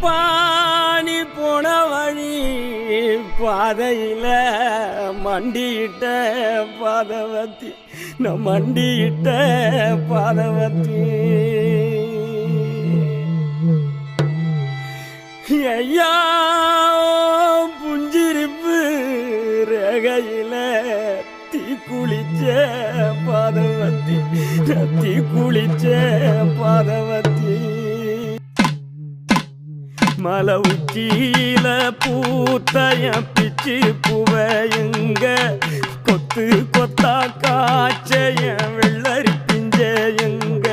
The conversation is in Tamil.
பாணி போன வழி பாதையில மண்டியிட்ட பாதவத்தி மண்டியிட்ட பாதவத்தி ஐயா புஞ்சிருப்பு ரகையில தீ குளிச்ச பாதவத்தி தீ குளிச்ச பாதவத்தி மலை உச்சியில பூத்தைய பிச்சு புவையுங்க கொத்து கொத்தா காய்ச்சைய வெள்ளரி பிஞ்சையுங்க